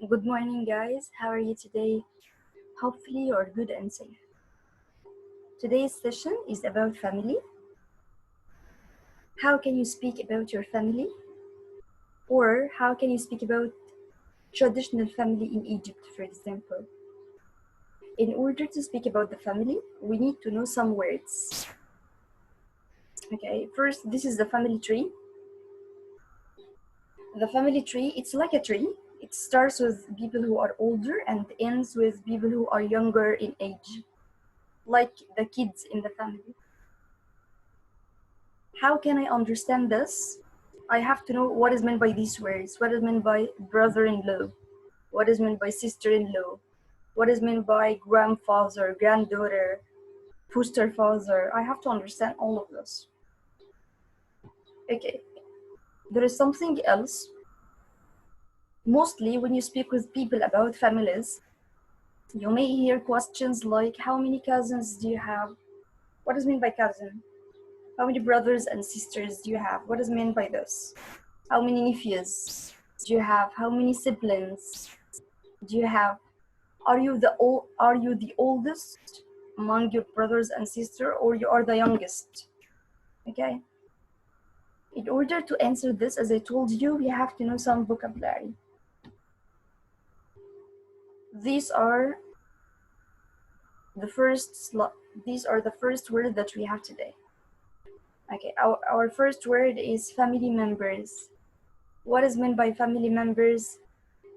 Good morning, guys. How are you today? Hopefully, you're good and safe. Today's session is about family. How can you speak about your family? Or how can you speak about traditional family in Egypt, for example? In order to speak about the family, we need to know some words. Okay, first, this is the family tree. The family tree, it's like a tree. It starts with people who are older and ends with people who are younger in age, like the kids in the family. How can I understand this? I have to know what is meant by these words. What is meant by brother-in-law? What is meant by sister-in-law? What is meant by grandfather, granddaughter, foster father? I have to understand all of this. Okay, there is something else. Mostly when you speak with people about families, you may hear questions like, how many cousins do you have? What is meant by cousin? How many brothers and sisters do you have? What is meant by this? How many nephews do you have? How many siblings do you have? Are you the oldest among your brothers and sisters, or you are the youngest? Okay. In order to answer this, as I told you, we have to know some vocabulary. These are the first words that we have today. Okay, our first word is family members. What is meant by family members?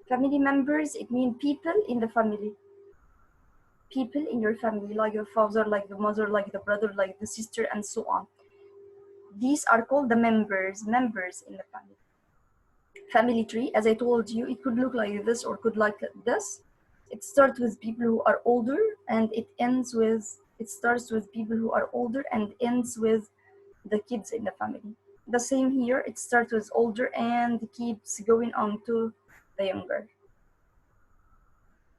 Family members, it means people in the family. People in your family, like your father, like the mother, like the brother, like the sister, and so on. These are called the members in the family. Family tree, as I told you, it could look like this or could like this. It starts with people who are older and it starts with people who are older and ends with the kids in the family. The same here, it starts with older and keeps going on to the younger.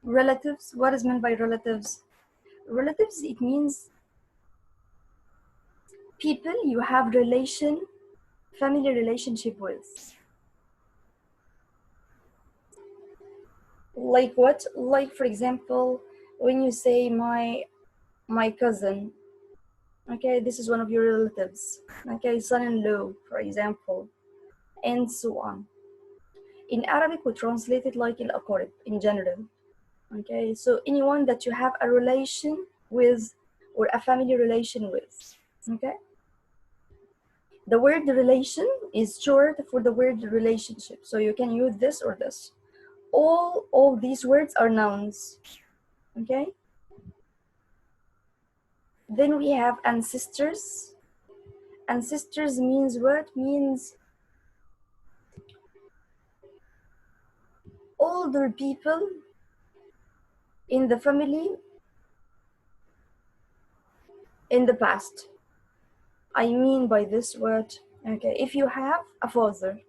Relatives, what is meant by relatives? Relatives, it means people you have family relationship with. Like what? Like, for example, when you say my cousin, okay, this is one of your relatives. Okay, son-in-law, for example, and so on. In Arabic, we translate it like al-aqarib in general. Okay, so anyone that you have a relation with or a family relation with. Okay, the word relation is short for the word relationship, so you can use this or this. All these words are nouns. Okay, then we have ancestors. Ancestors means what? Means older people in the family in the past. I mean by this word, okay, if you have a father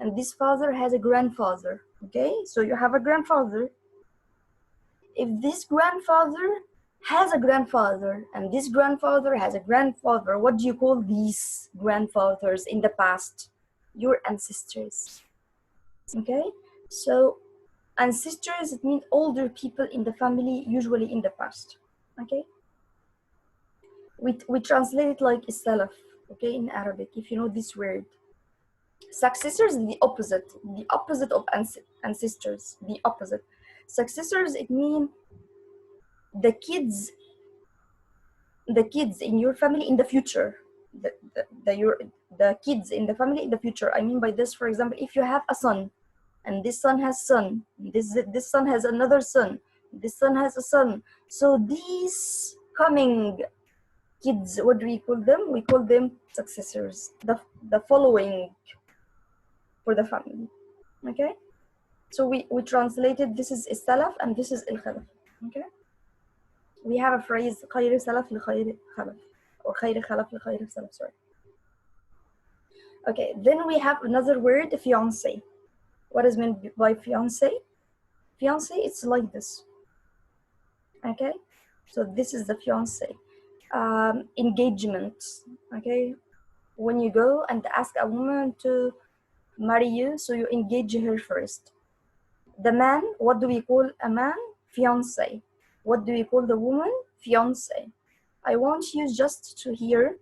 and this father has a grandfather, okay, so you have a grandfather. If this grandfather has a grandfather and this grandfather has a grandfather, what do you call these grandfathers in the past? Your ancestors. Okay, so ancestors, it means older people in the family, usually in the past. Okay, we translate it like salaf, okay, in Arabic, if you know this word. Successors, the opposite of ancestors, the opposite. Successors, it means the kids in your family in the future, the kids in the family in the future. I mean by this, for example, if you have a son and this son has son, this son has another son, this son has a son, so these coming kids, what do we call them? We call them successors, the following for the family. Okay, so we translated, this is salaf and this is al-khalaf. Okay, we have a phrase خير سلف لخير خلف, or خير خلف لخير سلف, sorry. Okay, then we have another word, fiance. What is meant by fiance? Fiance, it's like this. Okay, so this is the fiance. Engagement. Okay, when you go and ask a woman to marry you, so you engage her first. The man, what do we call a man? Fiancé. What do we call the woman? Fiancé. I want you just to hear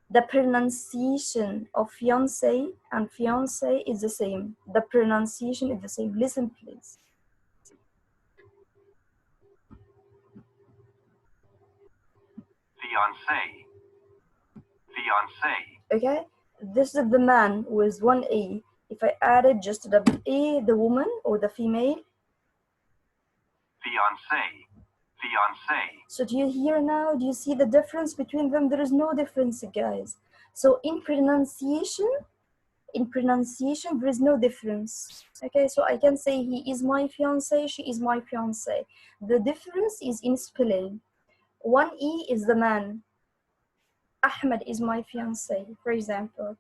the pronunciation of fiancé and fiancé is the same. The pronunciation is the same. Listen, please. Fiancé. Fiancé. Okay? This is the man with one A. If I added just double A, the woman or the female. Fiancé. Fiancé. So do you hear now? Do you see the difference between them? There is no difference, guys. So in pronunciation, there is no difference. Okay, so I can say he is my fiance, she is my fiance. The difference is in spelling. One E is the man. Ahmed is my fiance, for example.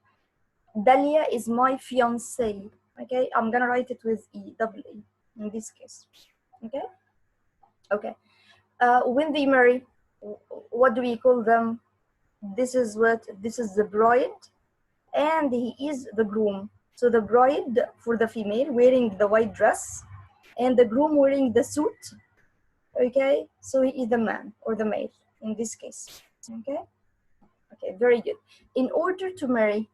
Dalia is my fiance. Okay, I'm gonna write it with E, double E in this case. Okay, okay. When they marry, what do we call them? This is the bride, and he is the groom. So the bride for the female wearing the white dress, and the groom wearing the suit. Okay, so he is the man or the male in this case. Okay, okay, very good. In order to marry,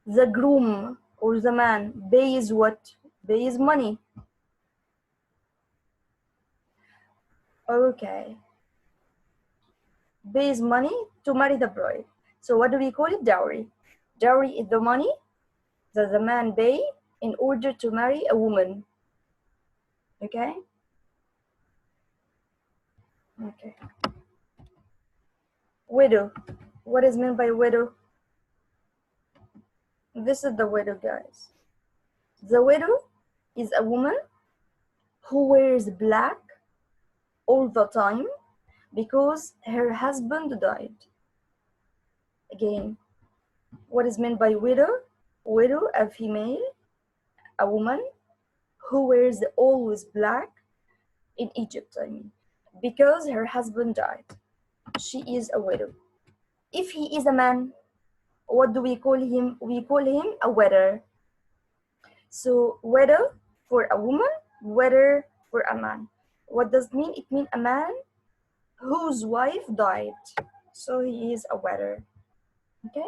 the groom or the man pays what? Pays money. Okay, pays money to marry the bride. So what do we call it? Dowry. Dowry is the money that the man pay in order to marry a woman. Okay? Okay. Widow. What is meant by widow? This is the widow, guys. The widow is a woman who wears black all the time because her husband died. Again, what is meant by widow? Widow, a female, a woman who wears always black in Egypt, I mean, because her husband died. She is a widow. If he is a man, what do we call him? We call him a widow. So widow for a woman, widow for a man. What does it mean? It means a man whose wife died. So he is a widow. Okay?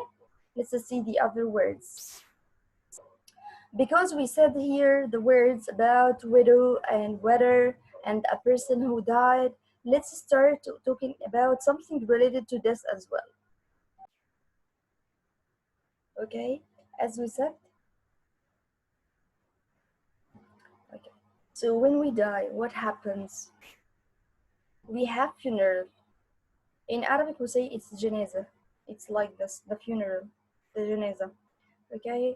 Let's see the other words. Because we said here the words about widow and widow and a person who died, let's start talking about something related to this as well. Okay? As we said, okay. So when we die, what happens? We have funeral. In Arabic, we say it's janaza. It's like this, the funeral, the janaza. Okay?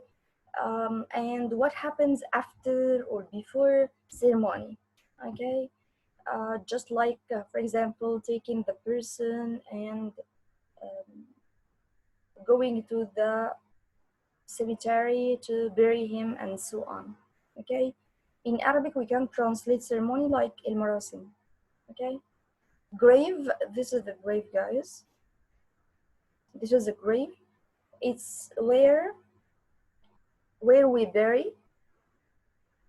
And what happens after or before ceremony? Okay? Just like, for example, taking the person and going to the cemetery to bury him and so on. Okay? In Arabic, we can translate ceremony like el marasim. Okay? Grave, this is the grave, guys. This is a grave. It's where we bury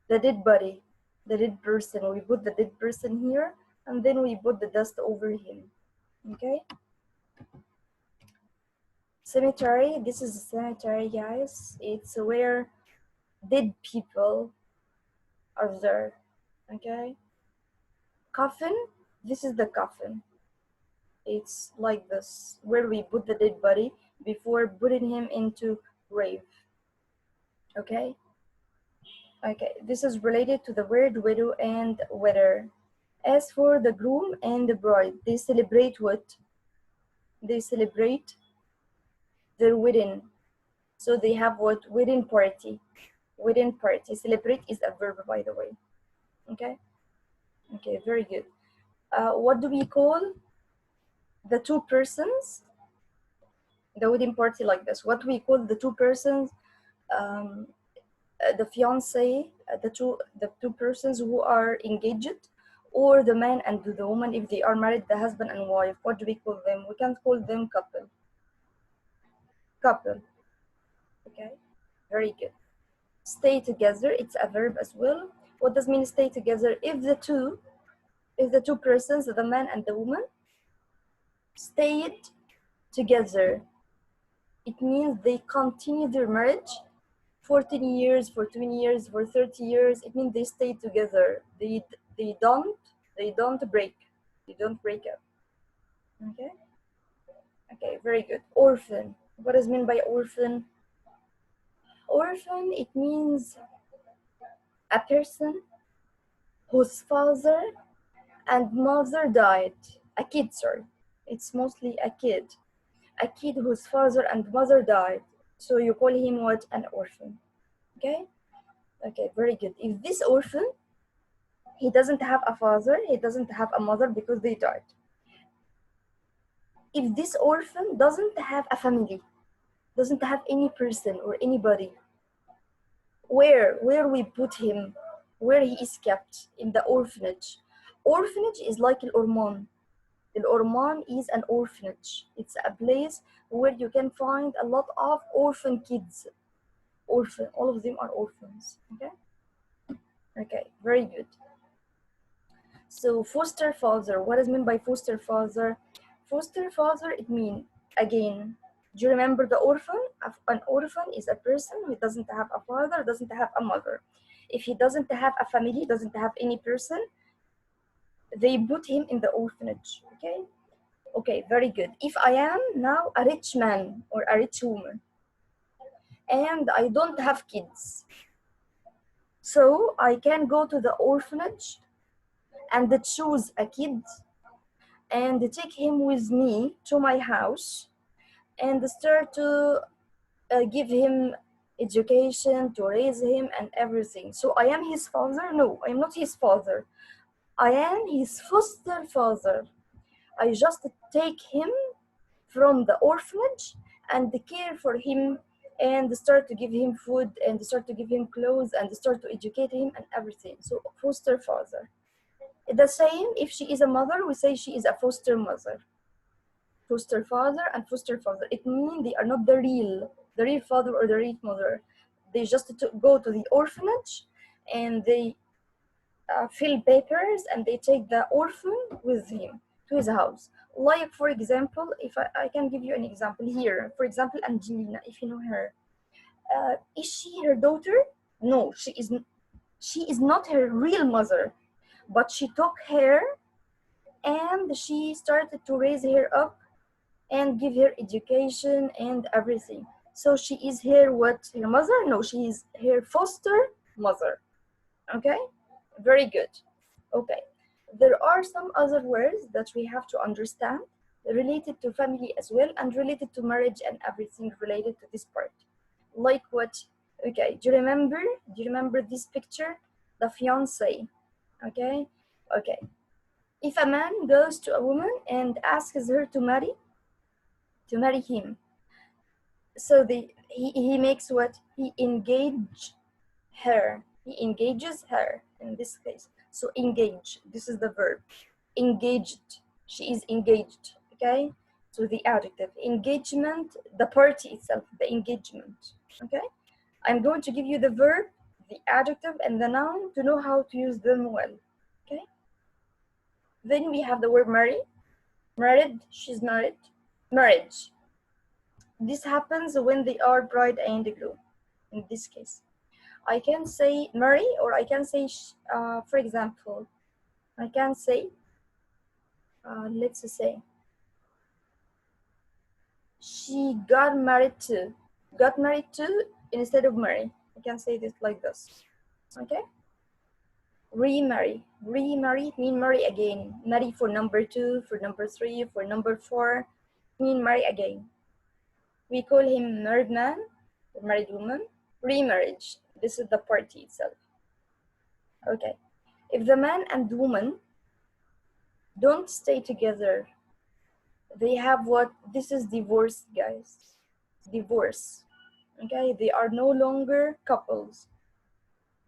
the dead body, the dead person. We put the dead person here, and then we put the dust over him. Okay? Cemetery, this is a cemetery, guys. It's where dead people are there. Okay? Coffin, this is the coffin. It's like this, where we put the dead body before putting him into grave. Okay? Okay, this is related to the word widow and widower. As for the groom and the bride, they celebrate what? They celebrate their wedding. So they have what? Wedding party. Wedding party. Celebrate is a verb, by the way. Okay? Okay, very good. What do we call the two persons? The wedding party like this. What do we call the two persons? The fiance, the two persons who are engaged, or the man and the woman if they are married, the husband and wife. What do we call them? We can't call them couple. Couple. Okay, very good. Stay together, it's a verb as well. What does mean stay together? If the two persons, the man and the woman, stayed together, it means they continue their marriage 14 years, for 20 years, for 30 years. It means they stay together. They don't break. They don't break up. Okay? Okay, very good. Orphan. What does mean by orphan? Orphan, it means a person whose father and mother died. A kid, sorry. It's mostly a kid. A kid whose father and mother died. So you call him what? An orphan. Okay? Okay, very good. If this orphan, he doesn't have a father, he doesn't have a mother because they died. If this orphan doesn't have a family, doesn't have any person or anybody, where we put him, where he is kept? In the orphanage. Orphanage is like al-orman. Al-orman is an orphanage. It's a place where you can find a lot of orphan kids. Orphan, all of them are orphans. Okay? Okay, very good. So foster father, what does mean by foster father? Foster father, it means, again, do you remember the orphan? An orphan is a person who doesn't have a father, doesn't have a mother. If he doesn't have a family, doesn't have any person, they put him in the orphanage. Okay? Okay, very good. If I am now a rich man or a rich woman and I don't have kids, so I can go to the orphanage and choose a kid and take him with me to my house and start to give him education, to raise him and everything. So I am his father? No, I am not his father. I am his foster father. I just take him from the orphanage and care for him and start to give him food and start to give him clothes and start to educate him and everything. So foster father. The same, if she is a mother, we say she is a foster mother. Foster father and foster father. It means they are not the real father or the real mother. They just go to the orphanage and they fill papers and they take the orphan with him to his house. Like, for example, if I can give you an example here. For example, Angelina, if you know her. Is she her daughter? No, she is not her real mother, but she took her and she started to raise her up and give her education and everything. So she is her what? Her mother? No, she is her foster mother. Okay? Very good. Okay. There are some other words that we have to understand related to family as well and related to marriage and everything related to this part. Like what? Okay, do you remember this picture? The fiance. Okay? Okay. If a man goes to a woman and asks her to marry him, so he makes what? He engages her in this case. So engage, this is the verb. Engaged, she is engaged. Okay, so the adjective. Engagement, the party itself, the engagement. Okay, I'm going to give you the verb, the adjective and the noun to know how to use them well. Okay, then we have the word marry. Married, she's married. Marriage, this happens when they are bride and groom. In this case, I can say marry, or I can say, for example, I can say, let's say, she got married to instead of marry. I can say this like this. Okay? Remarry. Remarry mean marry again. Marry for number 2, for number 3, for number 4, mean marry again. We call him married man or married woman. Remarriage. This is the party itself. Okay. If the man and woman don't stay together, they have what? This is divorce, guys. Divorce. Okay, they are no longer couples.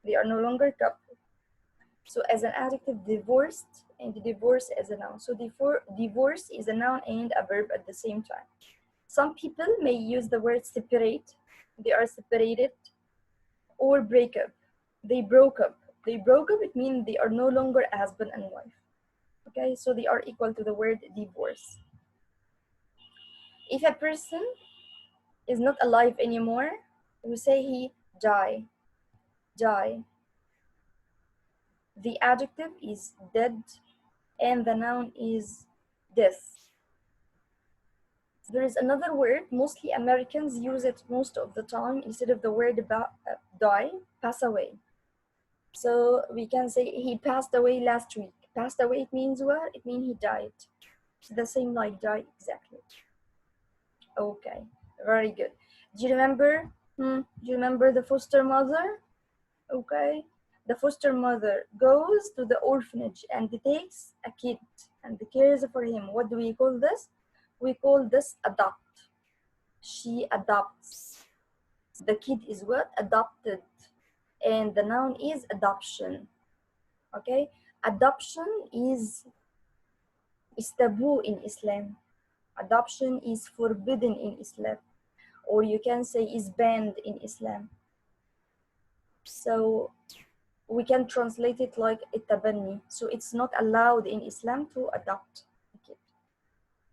They are no longer couple. So as an adjective, divorced, and divorce as a noun. So divorce is a noun and a verb at the same time. Some people may use the word separate. They are separated. or break up. They broke up. They broke up, it means they are no longer a husband and wife. Okay, so they are equal to the word divorce. If a person is not alive anymore, we say he die. Die. The adjective is dead and the noun is death. There is another word, mostly Americans use it most of the time instead of the word about, die, pass away. So we can say he passed away last week. Passed away, it means what? It means he died. It's the same like die, exactly. Okay, very good. Do you remember? Do you remember the foster mother? Okay, the foster mother goes to the orphanage and takes a kid and cares for him. What do we call this? We call this adopt. She adopts. The kid is what? Adopted. And the noun is adoption. Okay, adoption is taboo in Islam. Adoption is forbidden in Islam, or you can say is banned in Islam. So we can translate it like itabanni. So it's not allowed in Islam to adopt a kid.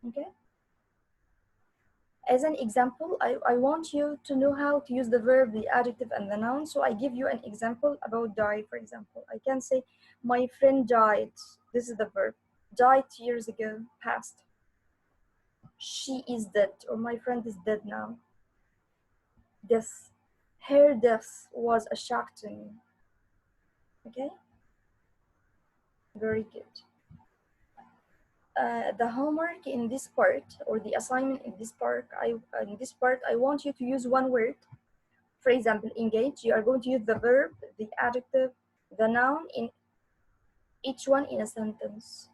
Okay. As an example, I want you to know how to use the verb, the adjective, and the noun. So I give you an example about die, for example. I can say, my friend died. This is the verb. Died 2 years ago, past. She is dead, or my friend is dead now. Death. Her death was a shock to me. Okay? Very good. The homework in this part, or the assignment in this part, I want you to use one word. For example, engage, you are going to use the verb, the adjective, the noun in each one in a sentence.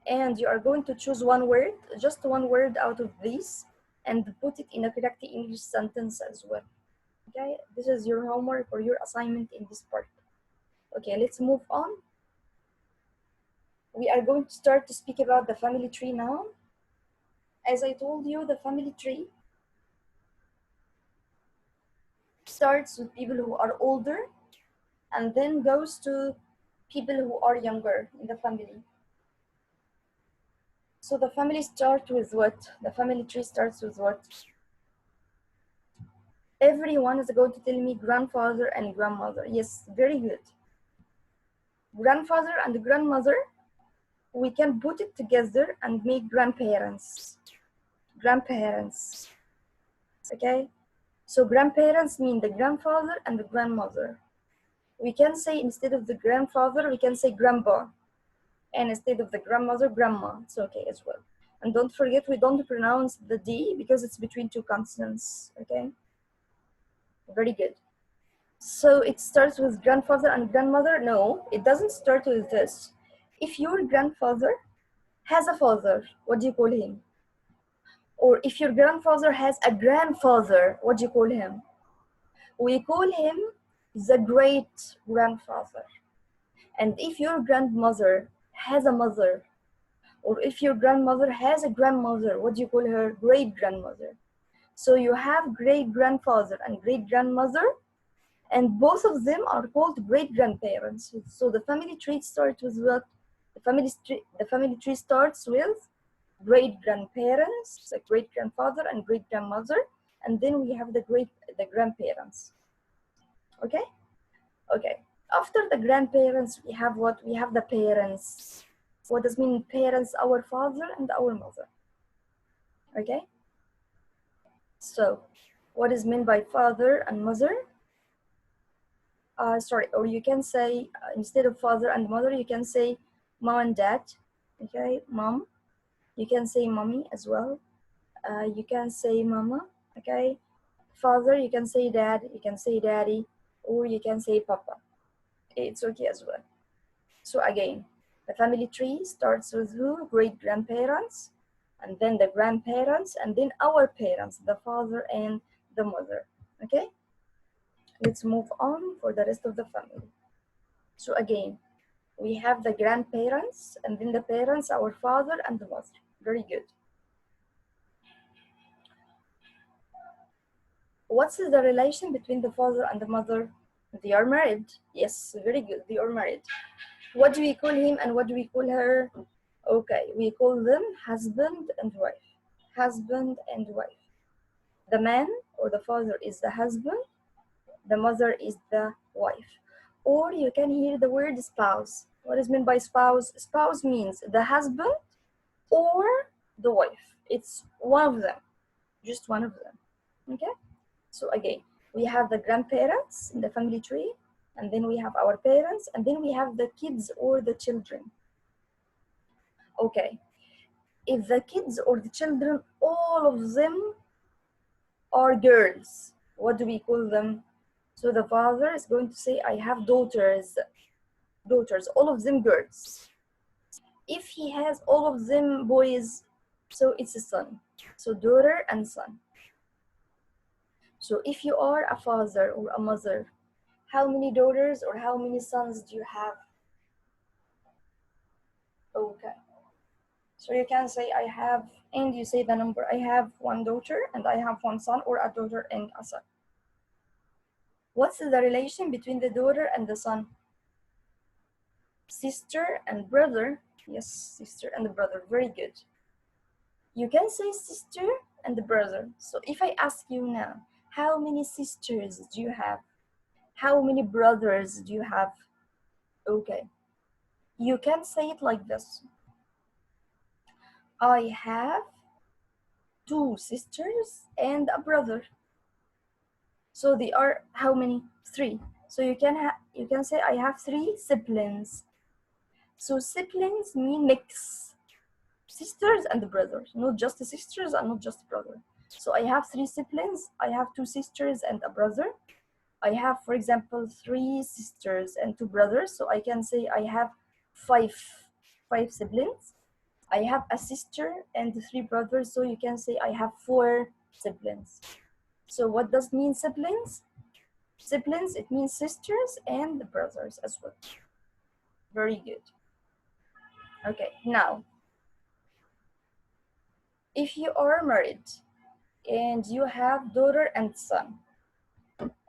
And you are going to choose one word, just one word out of these, and put it in a correct English sentence as well. Okay, this is your homework or your assignment in this part. Okay, let's move on. We are going to start to speak about the family tree now. As I told you, the family tree starts with people who are older and then goes to people who are younger in the family. So the family starts with what? The family tree starts with what? Everyone is going to tell me grandfather and grandmother. Yes, very good. Grandfather and grandmother, we can put it together and make grandparents. Grandparents. Okay? So grandparents mean the grandfather and the grandmother. We can say instead of the grandfather, we can say grandpa. And instead of the grandmother, grandma. It's okay as well. And don't forget, we don't pronounce the D because it's between two consonants. Okay? Very good. So it starts with grandfather and grandmother? No, it doesn't start with this. If your grandfather has a father, what do you call him? Or if your grandfather has a grandfather, what do you call him? We call him the great grandfather. And if your grandmother has a mother, or if your grandmother has a grandmother, what do you call her? Great grandmother. So you have great grandfather and great grandmother, and both of them are called great grandparents. So the family tree starts with what? The family tree starts with great grandparents, the great grandfather and great grandmother, and then we have the grandparents. Okay? Okay. After the grandparents, we have what? We have the parents. What does mean parents? Our father and our mother. Okay? So, what is meant by father and mother? Sorry, or you can say, instead of father and mother, you can say mom and dad. Okay, mom. You can say mommy as well. You can say mama. Okay, father, you can say dad, you can say daddy, or you can say papa. It's okay as well. So again, the family tree starts with who? Great grandparents, and then the grandparents, and then our parents, the father and the mother. Okay, let's move on for the rest of the family. So again, we have the grandparents, and then the parents, our father and the mother. Very good. What's the relation between the father and the mother? They are married. Yes, very good. They are married. What do we call him and what do we call her? Okay, we call them husband and wife. Husband and wife. The man or the father is the husband, the mother is the wife. Or you can hear the word spouse. What is meant by spouse? Spouse means the husband or the wife. It's one of them, just one of them. Okay? So again, we have the grandparents in the family tree, and then we have our parents, and then we have the kids or the children. Okay, if the kids or the children, all of them are girls, what do we call them? So the father is going to say, I have daughters, all of them girls. If he has all of them boys, so it's a son. So daughter and son. So if you are a father or a mother, how many daughters or how many sons do you have? Okay. So you can say I have, and you say the number. I have one daughter and I have one son, or a daughter and a son. What's the relation between the daughter and the son? Sister and brother. Yes, sister and brother. Very good. You can say sister and brother. So if I ask you now, how many sisters do you have? How many brothers do you have? Okay. You can say it like this. I have two sisters and a brother. So they are how many? Three. So you can say I have three siblings. So siblings mean mix, sisters and brothers, not just sisters and not just brother. So I have three siblings. I have two sisters and a brother. I have, for example, three sisters and two brothers. So I can say I have five siblings. I have a sister and three brothers. So you can say I have four siblings. So what does mean siblings? Siblings, it means sisters and brothers as well. Very good. Okay, now, if you are married and you have daughter and son,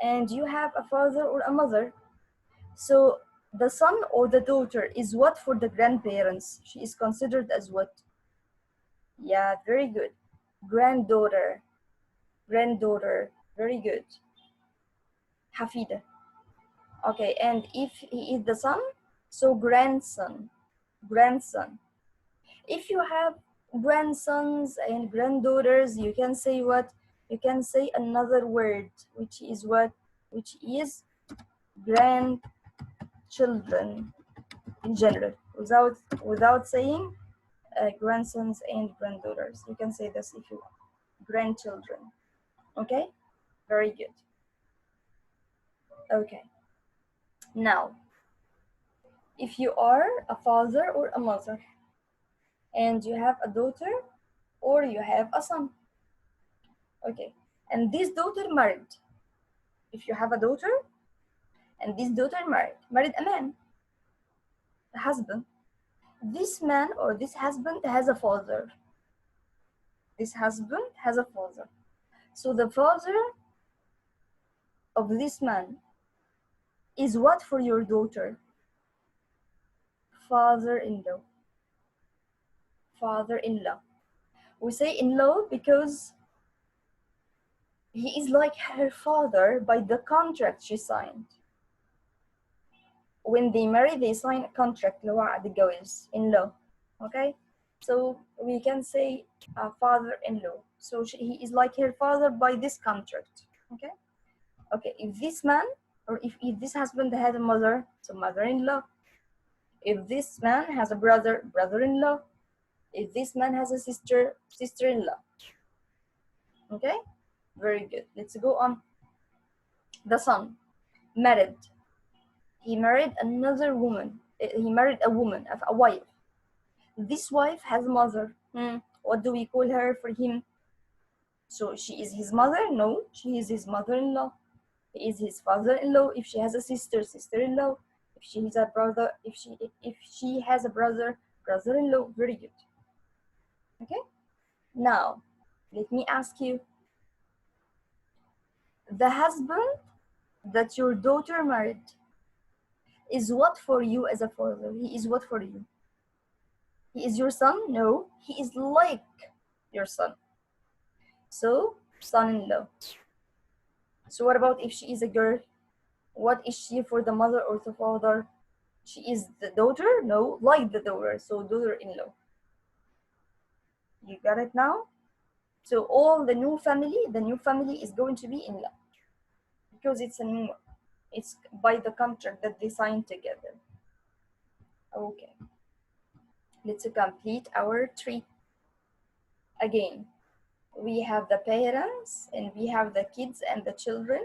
and you have a father or a mother, so the son or the daughter is what for the grandparents? She is considered as what? Yeah, very good. Granddaughter, granddaughter, very good. Hafida. Okay, and if he is the son, so grandson, grandson. If you have grandsons and granddaughters, you can say what? You can say another word, which is what? Which is grandchildren in general, without saying grandsons and granddaughters. You can say this if you want. Grandchildren. Okay? Very good. Okay. Now, if you are a father or a mother and you have a daughter or you have a son, okay, and this daughter married, if you have a daughter and this daughter married a man, a husband, this man or this husband has a father. This husband has a father. So the father of this man is what for your daughter? Father-in-law. Father-in-law. We say in-law because he is like her father by the contract she signed. When they marry, they sign a contract, وعد الجواز, in-law. Okay? So we can say father-in-law. So he is like her father by this contract. Okay? Okay, if this man or if this husband had a mother, so mother-in-law. If this man has a brother, brother-in-law. If this man has a sister, sister-in-law. Okay? Very good. Let's go on. The son married. He married another woman. He married a woman, a wife. This wife has a mother. What do we call her for him? So she is his mother? No, she is his mother-in-law. He is his father-in-law. If she has a sister, sister-in-law. If she has a brother, if she has a brother, brother-in-law. Very good. Okay. Now, let me ask you. The husband that your daughter married is what for you as a father? He is what for you? He is your son? No, he is like your son. So, son-in-law. So what about if she is a girl? What is she for the mother or the father? She is the daughter? No, like the daughter. So daughter-in-law. You got it now? So all the new family is going to be in-law because it's a new, it's by the contract that they signed together. Okay, let's complete our tree. Again, we have the parents and we have the kids and the children.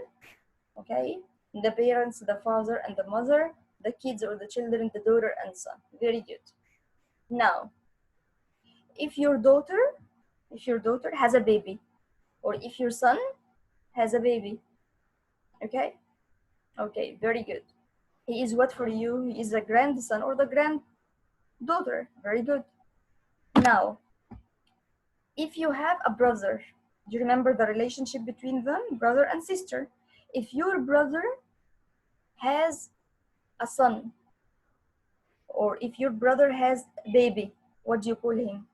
Okay, the parents, the father and the mother, the kids or the children, the daughter and son. Very good. Now, if your daughter has a baby, or if your son has a baby, okay, okay, very good. He is what for you? He is the grandson or the granddaughter. Very good. Now, if you have a brother, do you remember the relationship between them, brother and sister? If your brother has a son, or if your brother has a baby, what do you call him?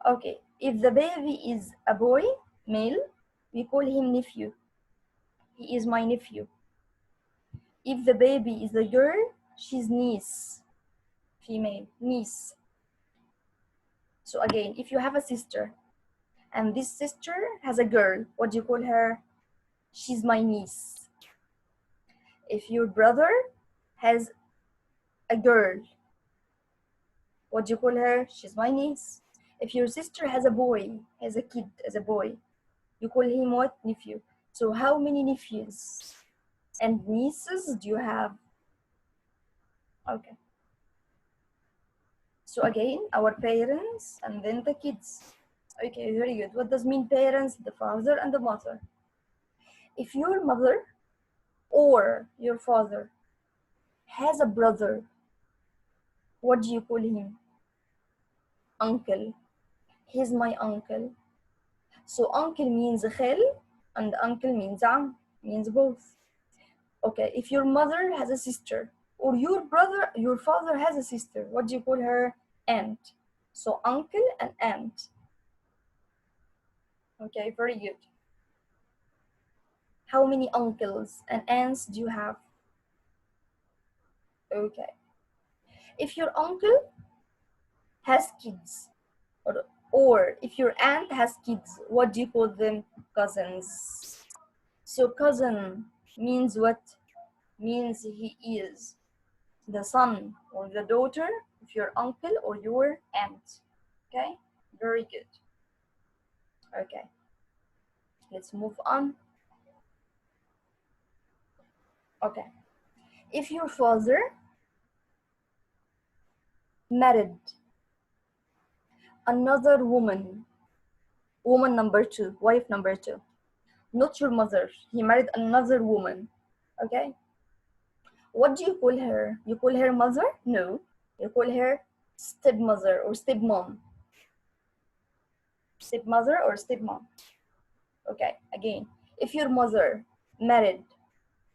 Okay, if the baby is a boy, male, we call him nephew. He is my nephew. If the baby is a girl, she's niece, female, niece. So again, if you have a sister and this sister has a girl, what do you call her? She's my niece. If your brother has a girl, what do you call her? She's my niece. If your sister has a boy, has a kid as a boy, you call him what? Nephew. So how many nephews and nieces do you have? Okay. So again, our parents and then the kids. Okay, very good. What does mean parents? The father and the mother. If your mother or your father has a brother, what do you call him? Uncle. He's my uncle. So uncle means khel and uncle means am, means both. Okay, if your mother has a sister or your father has a sister, what do you call her? Aunt. So uncle and aunt. Okay, very good. How many uncles and aunts do you have? Okay. If your uncle has kids, or if your aunt has kids, what do you call them? Cousins. So cousin means what? Means he is the son or the daughter of your uncle or your aunt. Okay, very good. Okay, let's move on. Okay, if your father married another woman, woman number two, wife number two, not your mother, he married another woman, okay? What do you call her? You call her mother? No, you call her stepmother or stepmom. Stepmother or stepmom. Okay, again, if your mother married,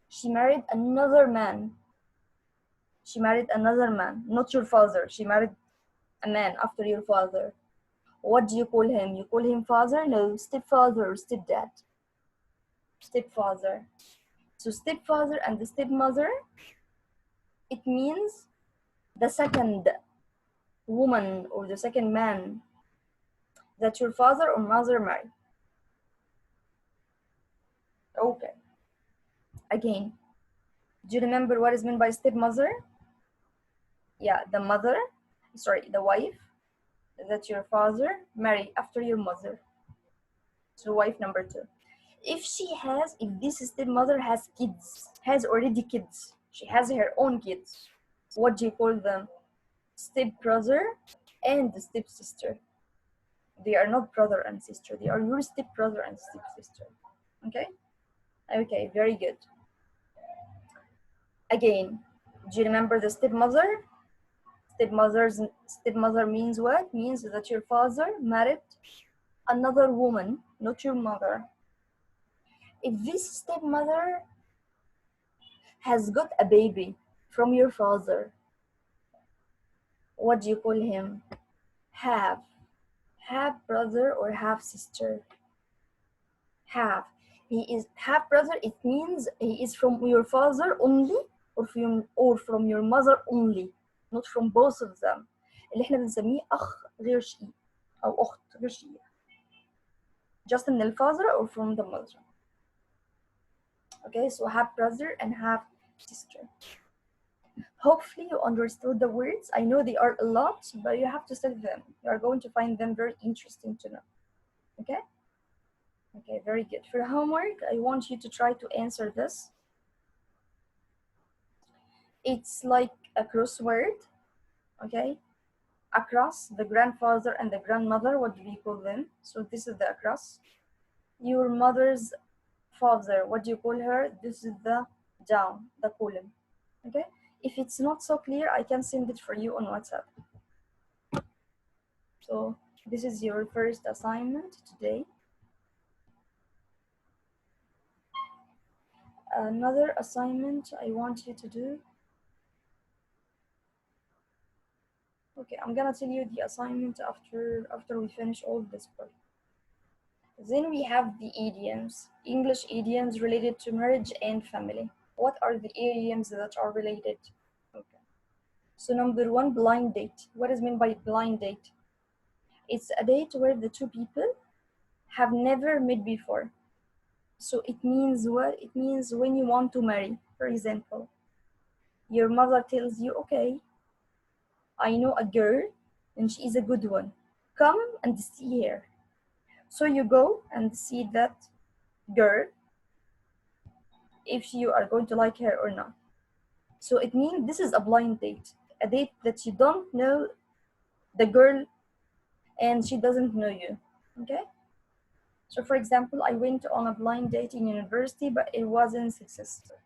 she married another man. She married another man, not your father. She married a man after your father. What do you call him? You call him father? No, stepfather or stepdad. Stepfather. So stepfather and the stepmother, it means the second woman or the second man that your father or mother married. Okay. Again, do you remember what is meant by stepmother? Yeah, the mother, sorry, the wife that your father married after your mother. So wife number two. If this stepmother has kids, has already kids, she has her own kids, what do you call them? Stepbrother and stepsister. They are not brother and sister. They are your stepbrother and stepsister. Okay? Okay, very good. Again, do you remember the stepmother? Stepmother means what? Means that your father married another woman, not your mother. If this stepmother has got a baby from your father, what do you call him? Have. Half brother or half sister? Half. He is half brother, it means he is from your father only or from your mother only, not from both of them. اللي احنا بنسميه أخ غير شقيق أو أخت غير شقيقة. Just من الfather or from the mother. Okay, so half brother and half sister. Hopefully you understood the words. I know they are a lot, but you have to study them. You are going to find them very interesting to know. Okay? Okay, very good. For homework, I want you to try to answer this. It's like a crossword, okay? Across the grandfather and the grandmother, what do we call them? So this is the across. Your mother's father, what do you call her? This is the down, the column, okay? If it's not so clear, I can send it for you on WhatsApp. So this is your first assignment today. Another assignment I want you to do. Okay, I'm gonna tell you the assignment after we finish all this part. Then we have the idioms, English idioms related to marriage and family. What are the idioms that are related? Okay. So number one, blind date. What is meant by blind date? It's a date where the two people have never met before. So it means what? It means when you want to marry, for example, your mother tells you, okay, I know a girl and she is a good one. Come and see her. So you go and see that girl if you are going to like her or not. So it means this is a blind date, a date that you don't know the girl and she doesn't know you. Okay? So for example, I went on a blind date in university, but it wasn't successful.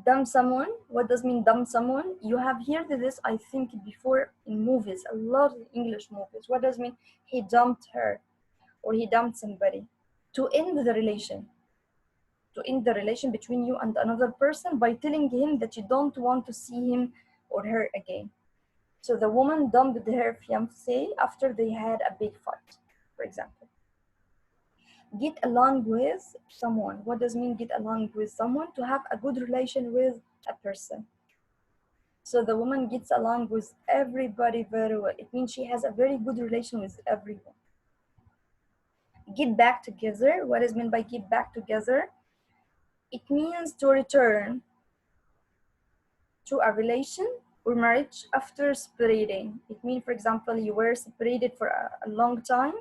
Dump someone. What does mean dump someone? You have heard this, I think, before in movies, a lot of English movies. What does mean? He dumped her or he dumped somebody. To end the relation. To end the relation between you and another person by telling him that you don't want to see him or her again. So the woman dumped her fiancé after they had a big fight, for example. Get along with someone. What does mean get along with someone? To have a good relation with a person. So the woman gets along with everybody very well. It means she has a very good relation with everyone. Get back together. What is meant by get back together? It means to return to a relation or marriage after separating. It means, for example, you were separated for a long time,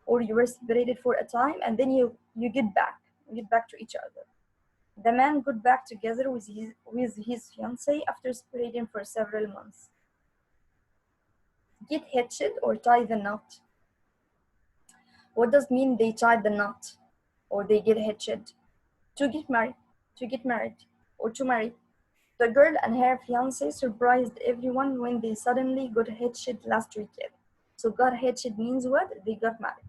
or you were separated for a time, and then you get back to each other. The man got back together with his fiancée after separating for several months. Get hitched or tie the knot. What does mean they tie the knot or they get hitched? To get married, or to marry. The girl and her fiancé surprised everyone when they suddenly got hitched last weekend. So got hitched means what? They got married.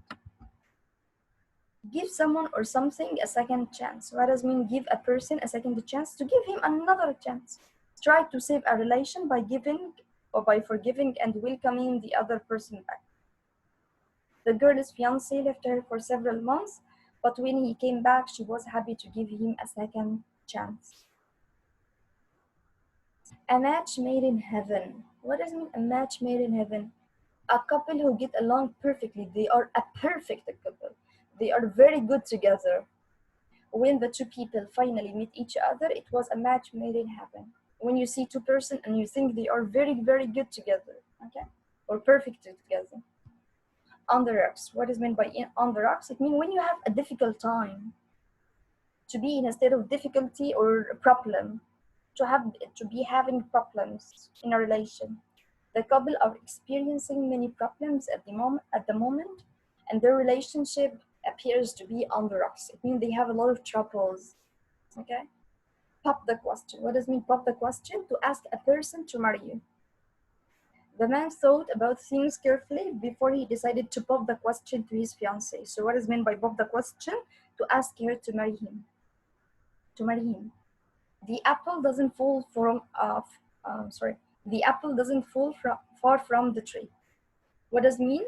Give someone or something a second chance. What does mean give a person a second chance? To give him another chance. Try to save a relation by giving or by forgiving and welcoming the other person back. The girl's fiancé left her for several months, but when he came back, she was happy to give him a second chance. A match made in heaven. What does it mean, a match made in heaven? A couple who get along perfectly. They are a perfect couple. They are very good together. When the two people finally meet each other, it was a match made in heaven. When you see two persons and you think they are very, very good together, okay? Or perfect together. On the rocks. What is meant by on the rocks? It means when you have a difficult time, to be in a state of difficulty or a problem, to be having problems in a relation. The couple are experiencing many problems at the moment, and their relationship appears to be on the rocks. It means they have a lot of troubles. Okay? Pop the question. What does it mean pop the question? To ask a person to marry you. The man thought about things carefully before he decided to pop the question to his fiancée. So what is meant by pop the question? To ask her to marry him. To marry him. The apple doesn't fall from sorry, the apple doesn't fall from far from the tree. What does it mean?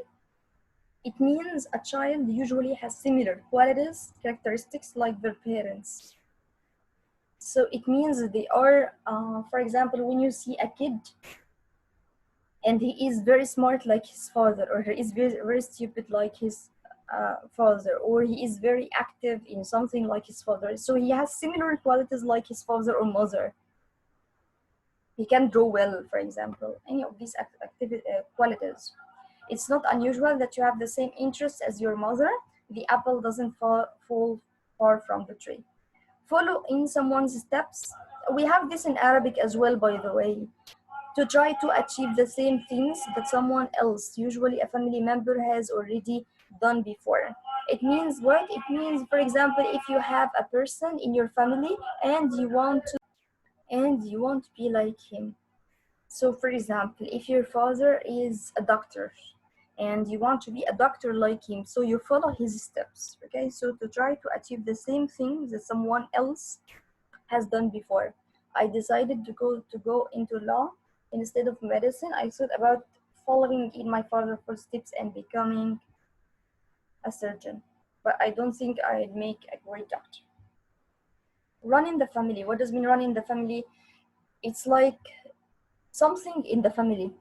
It means a child usually has similar qualities, characteristics like their parents. So it means that they are, for example, when you see a kid and he is very smart like his father, or he is very, very stupid like his father, or he is very active in something like his father. So he has similar qualities like his father or mother. He can draw well, for example, any of these qualities. It's not unusual that you have the same interests as your mother. The apple doesn't fall far from the tree. Follow in someone's steps. We have this in Arabic as well, by the way. To try to achieve the same things that someone else, usually a family member, has already done before. It means what? It means, for example, if you have a person in your family and you want to be like him. So, for example, if your father is a doctor and you want to be a doctor like him, so you follow his steps. Okay, so to try to achieve the same thing that someone else has done before. I decided to go into law instead of medicine. I thought about following in my father's footsteps and becoming a surgeon, but I don't think I'd make a great doctor. Running the family. What does mean running the family? It's like something in the family,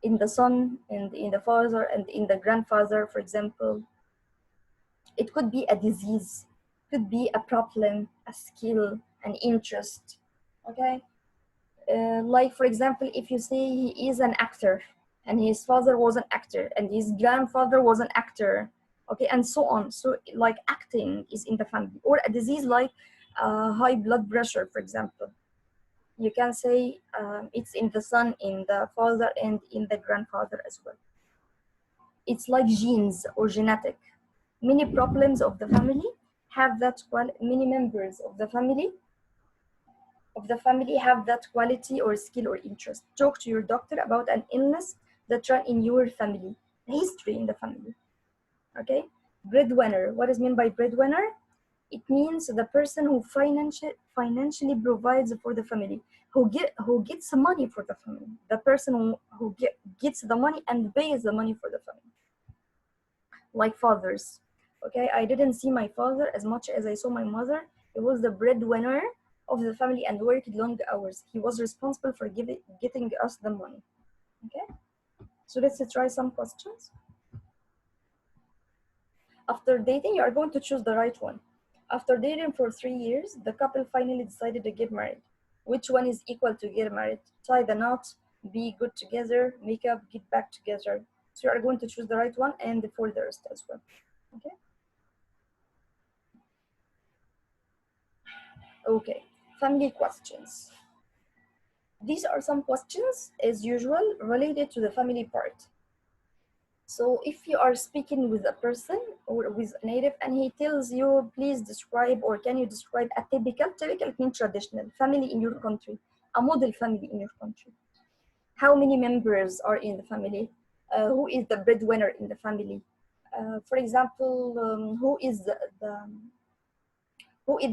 in the son, and in the father, and in the grandfather, for example. It could be a disease, could be a problem, a skill, an interest. Okay, like for example, if you say he is an actor and his father was an actor and his grandfather was an actor, okay, and so on. So like acting is in the family. Or a disease like high blood pressure, for example, you can say it's in the son, in the father, and in the grandfather as well. It's like genes or genetic. Many problems of the family have that many members of the family have that quality or skill or interest. Talk to your doctor about an illness that run in your family, history in the family. Okay? Breadwinner. What is meant by breadwinner? It means the person who financially provides for the family, who gets money for the family, the person who gets the money and pays the money for the family. Like fathers. Okay, I didn't see my father as much as I saw my mother. He was the breadwinner of the family and worked long hours. He was responsible for getting us the money. Okay, so let's try some questions. After dating, you are going to choose the right one. After dating for 3 years, the couple finally decided to get married. Which one is equal to get married? Tie the knot, be good together, make up, get back together. So you are going to choose the right one and for the rest as well. Okay. Okay, family questions. These are some questions, as usual, related to the family part. So if you are speaking with a person or with a native and he tells you, please describe or can you describe a typical means traditional family in your country, a model family in your country. How many members are in the family? Who is the breadwinner in the family? For example, who is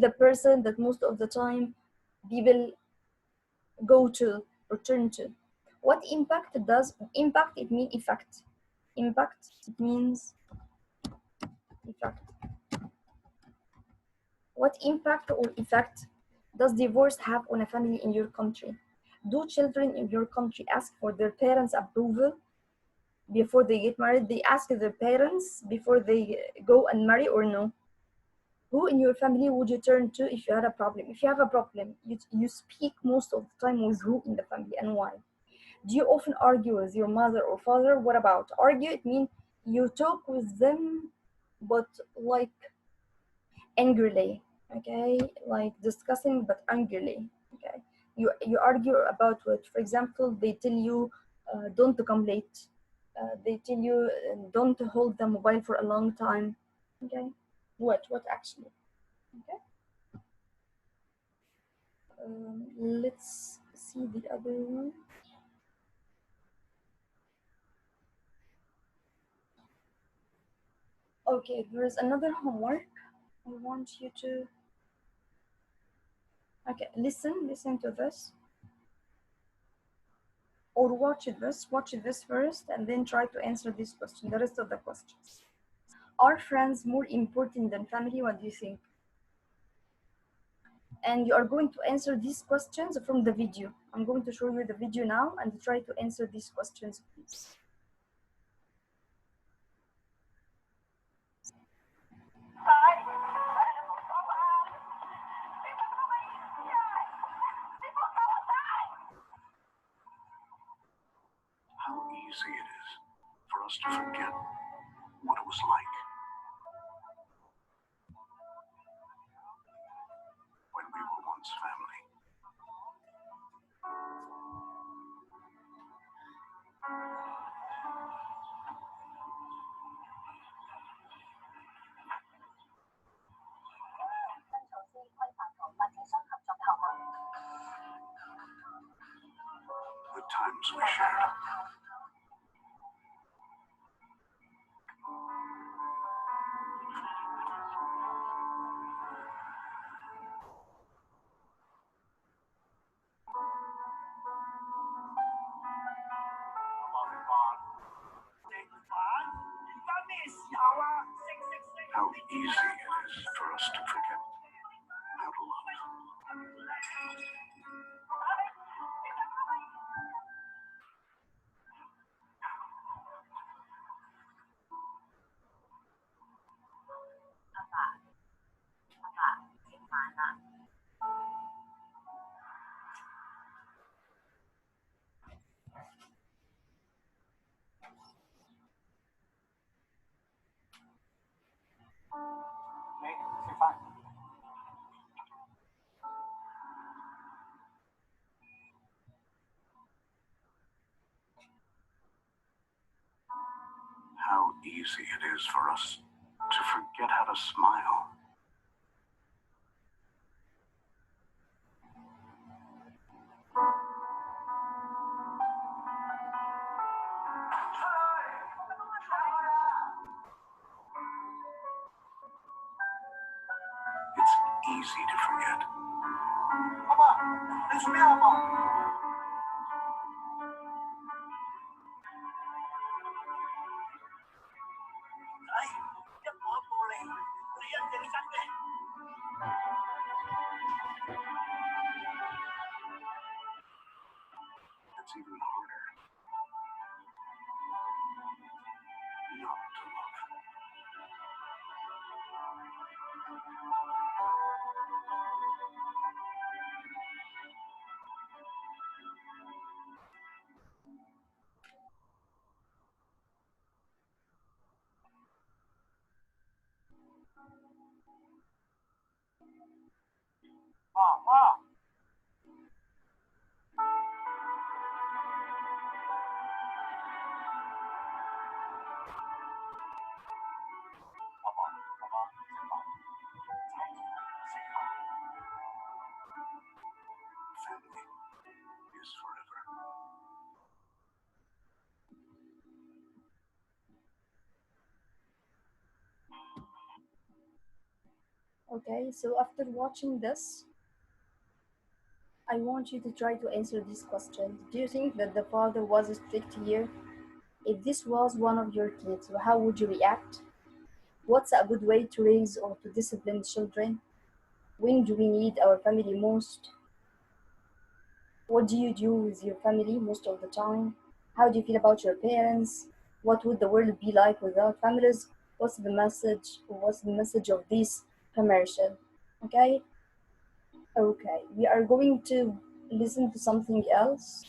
the person that most of the time people go to or turn to? What impact? It means effect. Impact, it means effect. What impact or effect does divorce have on a family in your country? Do children in your country ask for their parents' approval before they get married? They ask their parents before they go and marry, or no? Who in your family would you turn to if you had a problem? If you have a problem, you speak most of the time with who in the family and why? Do you often argue with your mother or father? What about argue? It means you talk with them, but like angrily, okay? Like discussing, but angrily, okay? You argue about what? For example, they tell you don't come late. They tell you don't hold the mobile for a long time, okay? What actually? Okay. Let's see the other one. Okay, there is another homework. I want you to Okay, listen to this, or watch this first, and then try to answer this question, the rest of the questions. Are friends more important than family? What do you think? And you are going to answer these questions from the video. I'm going to show you the video now and try to answer these questions, please. How easy it is for us to forget what it was like when we were once family. The times we shared. How easy it is for us to forget how to love. How easy it is for us to forget how to smile. It's easy to forget. It's even harder not to love. Family is forever. Okay, so after watching this, I want you to try to answer these questions. Do you think that the father was strict here? If this was one of your kids, how would you react? What's a good way to raise or to discipline children? When do we need our family most? What do you do with your family most of the time? How do you feel about your parents? What would the world be like without families? What's the message? What's the message of this commercial? Okay? Okay. We are going to listen to something else.